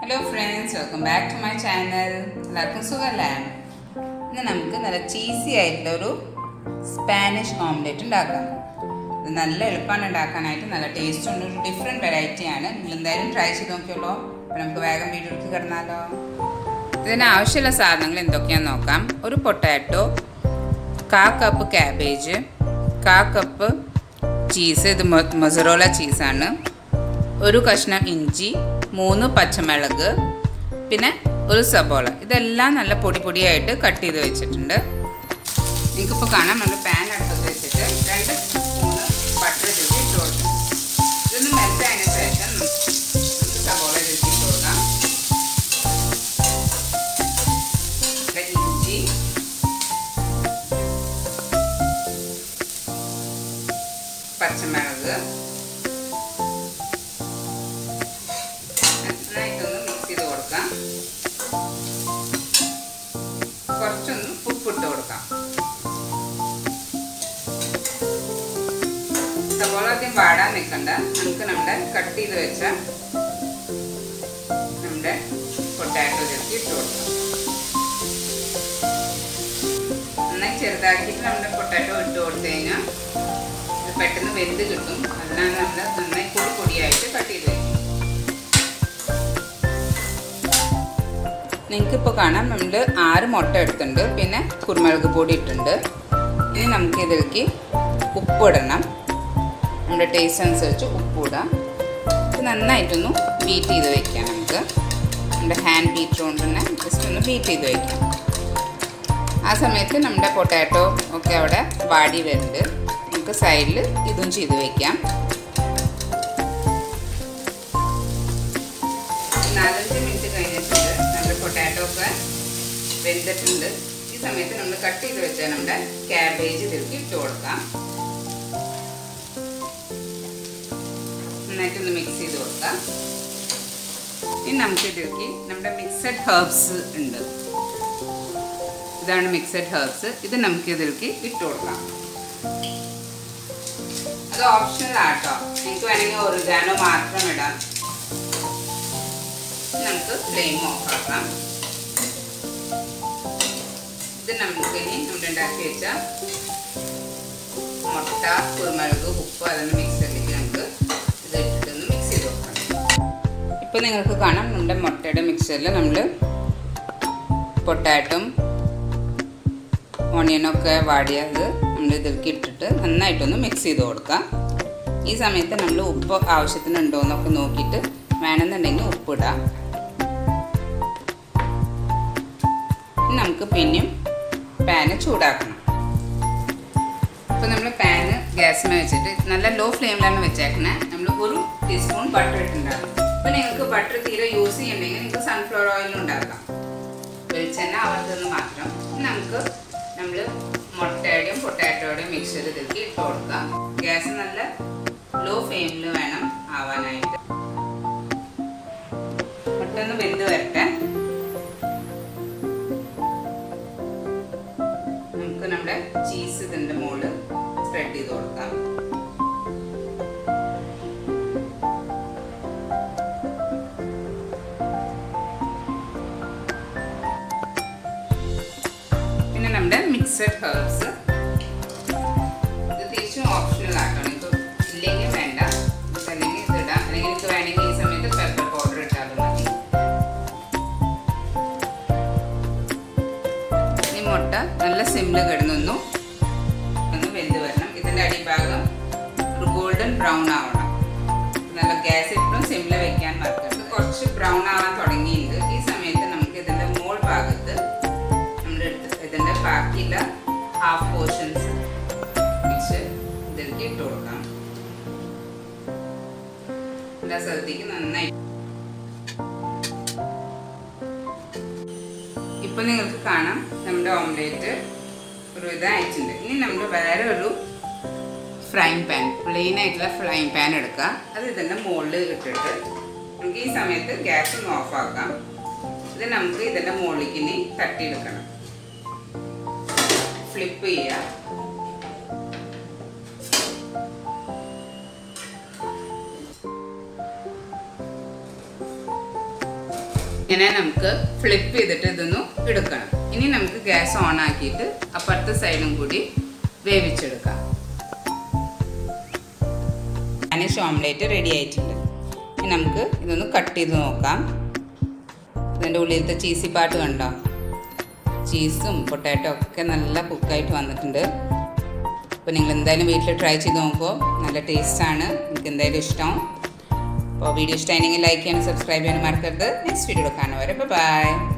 Hello friends, welcome back to my channel. എല്ലാവർക്കും സുഖമല്ലേ? ഇന്ന് നമുക്ക് നല്ല ചീസി ആയിട്ടുള്ള ഒരു സ്പാനിഷ് ഓംലെറ്റ് ഉണ്ടാക്കാം. ഇത് നല്ല എളുപ്പമാണ് ഉണ്ടാക്കാനായിട്ട്, നല്ല ടേസ്റ്റ് ഉണ്ട്, ഒരു ഡിഫറെൻറ്റ് വെറൈറ്റിയാണ്. നിങ്ങൾ എന്തായാലും ട്രൈ ചെയ്ത് നോക്കിയല്ലോ. അപ്പോൾ നമുക്ക് വേഗം വീഡിയോയിലേക്ക് കിടന്നാലോ. ഇതിന് ആവശ്യമുള്ള സാധനങ്ങൾ എന്തൊക്കെയാണെന്ന് നോക്കാം. ഒരു potato, 1/4 cup cabbage, 1/4 cup cheese, ഇത് മൊസറോല ചീസാണ്, ഒരു കഷ്ണം ഇഞ്ചി, 3 പച്ചമുളക്, പിന്നെ ഒരു സബോള. ഇതെല്ലാം നല്ല പൊടിയായിട്ട് കട്ട് ചെയ്ത് വെച്ചിട്ടുണ്ട്. നിങ്ങൾക്കിപ്പോൾ കാണാം, നമ്മൾ പാൻ അടുപ്പത്ത് വെച്ചിട്ട് 2 സ്പൂണ് ബട്ടർ ഇതിലേക്ക് ഇട്ട് കൊടുക്കാം. ഇതൊന്ന് മെൽറ്റ് ആയതിനു ശേഷം സബോള ഇതിലേക്ക് ഇട്ട് കൊടുക്കാം. ഇഞ്ചി, പച്ചമുളക്, കുറച്ചൊന്ന് ഉപ്പിട്ട് കൊടുക്കാം. സവോള ആദ്യം വാടാൻ നിൽക്കണ്ട. നമുക്ക് നമ്മുടെ കട്ട് ചെയ്ത് വെച്ച നമ്മുടെ പൊട്ടാറ്റോ ഇതിലേക്ക് ഇട്ട് കൊടുക്കാം. നന്നായി ചെറുതാക്കിയിട്ട് നമ്മുടെ പൊട്ടാറ്റോ ഇട്ട് കൊടുത്തു കഴിഞ്ഞാൽ ഇത് പെട്ടെന്ന് വെന്ത് കിട്ടും. അതിനാണ് നമ്മൾ നന്നായി പൊടിയായിട്ട് കട്ട് ചെയ്ത് വയ്ക്കും. നിങ്ങൾക്കിപ്പോൾ കാണാം, നമ്മൾ 6 മുട്ട എടുത്തിട്ടുണ്ട്, പിന്നെ കുരുമുളക് പൊടി ഇട്ടിട്ടുണ്ട്. ഇനി നമുക്ക് ഇതിലേക്ക് ഉപ്പിടണം. നമ്മുടെ ടേസ്റ്റ് അനുസരിച്ച് ഉപ്പിടാം. ഇത് നന്നായിട്ടൊന്ന് ബീറ്റ് ചെയ്ത് വയ്ക്കാം. നമുക്ക് നമ്മുടെ ഹാൻഡ് ബീറ്റർ കൊണ്ട് തന്നെ ജസ്റ്റ് ഒന്ന് ബീറ്റ് ചെയ്ത് വയ്ക്കാം. ആ സമയത്ത് നമ്മുടെ പൊട്ടാറ്റോ ഒക്കെ അവിടെ വാടി വരുന്നുണ്ട്. നമുക്ക് സൈഡിൽ ഇതും ചെയ്ത് വയ്ക്കാം. 4-5 മിനിറ്റ് കഴിഞ്ഞിട്ടുണ്ട്. പൊട്ടാറ്റോ ഒക്കെ വെന്തിട്ടുണ്ട്. ഈ സമയത്ത് നമ്മൾ കട്ട് ചെയ്ത് വെച്ചാൽ നമ്മുടെ ക്യാബേജ് ഇതിലേക്ക് ഇട്ട് കൊടുക്കാം. നന്നായിട്ടൊന്ന് മിക്സ് ചെയ്ത് കൊടുക്കാം. ഇനി നമുക്ക് ഇതിലേക്ക് നമ്മുടെ മിക്സഡ് ഹെർബ്സ് ഉണ്ട്. ഇതാണ് മിക്സഡ് ഹെർബ്സ്. ഇത് നമുക്ക് ഇതിലേക്ക് ഇട്ട് കൊടുക്കാം. അത് ഓപ്ഷണൽ ആട്ടോ. നിങ്ങൾക്ക് വേണമെങ്കിൽ ഒറിഗാനോ മാത്രം ഇടാം. നമുക്ക് ഫ്ലെയിം ഓഫ് ആക്കാം. ഇത് നമുക്ക് ഇനി നമ്മുടെ ഉണ്ടാക്കി വെച്ച മുട്ട, കുരുമുളക്, ഉപ്പ് അതൊന്ന് മിക്സറിലേക്ക് നമുക്ക് ഇത് ഇട്ടിട്ടൊന്ന് മിക്സ് ചെയ്ത് വെക്കണം. ഇപ്പോൾ നിങ്ങൾക്ക് കാണാം, നമ്മുടെ മുട്ടയുടെ മിക്സറിൽ നമ്മൾ പൊട്ടാറ്റോ, ഓണിയനൊക്കെ വാടിയത് നമ്മൾ ഇതിലേക്ക് ഇട്ടിട്ട് നന്നായിട്ടൊന്ന് മിക്സ് ചെയ്ത് കൊടുക്കാം. ഈ സമയത്ത് നമ്മൾ ഉപ്പ് ആവശ്യത്തിനുണ്ടോ എന്നൊക്കെ നോക്കിയിട്ട് വേണമെന്നുണ്ടെങ്കിൽ ഉപ്പിടാം. നമുക്ക് പിന്നെയും പാന് ചൂടാക്കണം. അപ്പോൾ നമ്മൾ പാന് ഗ്യാസിൽ വെച്ചിട്ട് നല്ല ലോ ഫ്ലെയിമിലാണ് വെച്ചേക്കണേ. നമ്മൾ 1 ടീസ്പൂൺ ബട്ടർ ഇട്ടുണ്ടാകും. അപ്പോൾ നിങ്ങൾക്ക് ബട്ടർ തീരെ യൂസ് ചെയ്യണമെങ്കിൽ നിങ്ങൾക്ക് സൺഫ്ലവർ ഓയിലും ഉണ്ടാക്കാം. വെളിച്ചെണ്ണ ആവരുതെന്ന് മാത്രം. നമുക്ക് നമ്മൾ മുട്ടയുടെയും പൊട്ടാറ്റോയുടെയും മിക്സർ ഇതിലേക്ക് ഇട്ട് കൊടുക്കാം. ഗ്യാസ് നല്ല ലോ ഫ്ലെയിമിൽ വേണം ആവാനായിട്ട്. മുട്ട ഒന്ന് വെന്ത് വരട്ടെ. നമ്മുടെ ചീസ് ഇതിൻ്റെ മുകളിൽ സ്പ്രെഡ് ചെയ്ത് കൊടുക്കാം. പിന്നെ നമ്മുടെ മിക്സഡ് ഹെർബ്സ്, ഇത് തിരിച്ചും ഓപ്ഷണൽ ആട്ടോ. നിങ്ങൾക്ക് ഇല്ലെങ്കിൽ വേണ്ട, അല്ലെങ്കിൽ ഇതിടാം. അല്ലെങ്കിൽ നിങ്ങൾക്ക് വേണമെങ്കിൽ ഈ സമയത്ത് പെപ്പർ പൗഡർ ഇട്ടാലും മതി. മുട്ട നല്ല സിമ്മിൽ കിടന്നു ഒന്ന് വെന്ത് വരണം. ഇതിൻ്റെ അടിഭാഗം ഒരു ഗോൾഡൻ ബ്രൗൺ ആവണം. നല്ല ഗ്യാസ് എപ്പോഴും സിമ്മിൽ വെക്കാൻ മറക്കരുത്. കുറച്ച് ബ്രൗൺ ആവാൻ തുടങ്ങിയിട്ടുണ്ട്. ഈ സമയത്ത് നമുക്ക് ഇതിൻ്റെ മോൾ ഭാഗത്ത് നമ്മളെടുത്ത് ഇതിൻ്റെ ബാക്കിയുള്ള ഹാഫ് പോർഷൻസ് വെച്ച് ഇതിലേക്ക് ഇട്ട് കൊടുക്കാം. എല്ലാ സ്ഥലത്തേക്ക് നന്നായി. ഇപ്പോൾ നിങ്ങൾക്ക് കാണാം, നമ്മുടെ ഓംലേറ്റ് ഒരു ഇതായിട്ടുണ്ട്. ഇനി നമ്മൾ വേറെ ഒരു ഫ്രൈങ് പാൻ, പ്ലെയിൻ ആയിട്ടുള്ള ഫ്രൈങ് പാൻ എടുക്കുക. അത് ഇതിൻ്റെ മുകളിൽ ഇട്ടിട്ട് നമുക്ക് ഈ സമയത്ത് ഗ്യാസ് ഒന്ന് ഓഫ് ആക്കാം. ഇത് നമുക്ക് ഇതിൻ്റെ മുകളിലേക്ക് ഇനി തട്ടിയെടുക്കണം. ഫ്ലിപ്പ് ചെയ്യുക. ഇങ്ങനെ നമുക്ക് ഫ്ലിപ്പ് ചെയ്തിട്ട് ഇതൊന്ന് എടുക്കണം. ഇനി നമുക്ക് ഗ്യാസ് ഓൺ ആക്കിയിട്ട് അപ്പുറത്തെ സൈഡും കൂടി വേവിച്ചെടുക്കാം. സ്പാനിഷ് ഓംലെറ്റ് റെഡി ആയിട്ടുണ്ട്. ഇനി നമുക്ക് ഇതൊന്ന് കട്ട് ചെയ്ത് നോക്കാം. ഇതിൻ്റെ ഉള്ളിലത്തെ ചീസി പാർട്ട് കണ്ടോ? ചീസും പൊട്ടാറ്റോ ഒക്കെ നല്ല കുക്കായിട്ട് വന്നിട്ടുണ്ട്. അപ്പോൾ നിങ്ങൾ എന്തായാലും വീട്ടിൽ ട്രൈ ചെയ്ത് നോക്കുമോ. നല്ല ടേസ്റ്റാണ്. എനിക്ക് എന്തായാലും ഇഷ്ടമാവും. അപ്പോൾ വീഡിയോ ഇഷ്ടമായെങ്കിൽ ലൈക്ക് ചെയ്യാനും സബ്സ്ക്രൈബ് ചെയ്യാനും മറക്കരുത്. നെക്സ്റ്റ് വീഡിയോ കാണുന്നവരെ ബൈ.